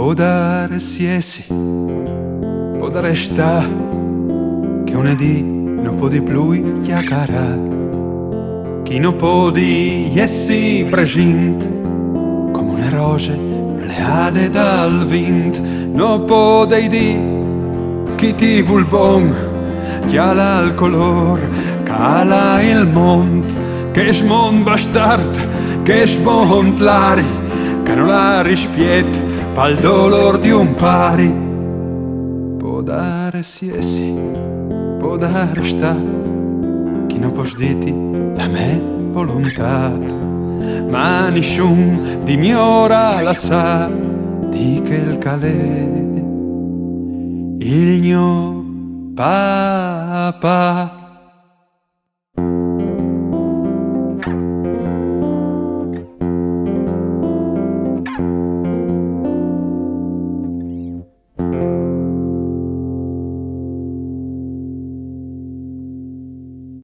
può dare sì, può dare sta, che un dì non può di più chiacchierare. Chi non può di essi present, come una rose pleade dal vent, non può di chi ti vuol bon, chi ha il colore, cala il mondo, che è mon bastard, che è mon lari, che non la rispiet, pal dolor di un pari. Può dare sì, può dare sta, chi non può dirti la mia volontà, ma nessun di mia ora la sa, di che il calè, il mio papà.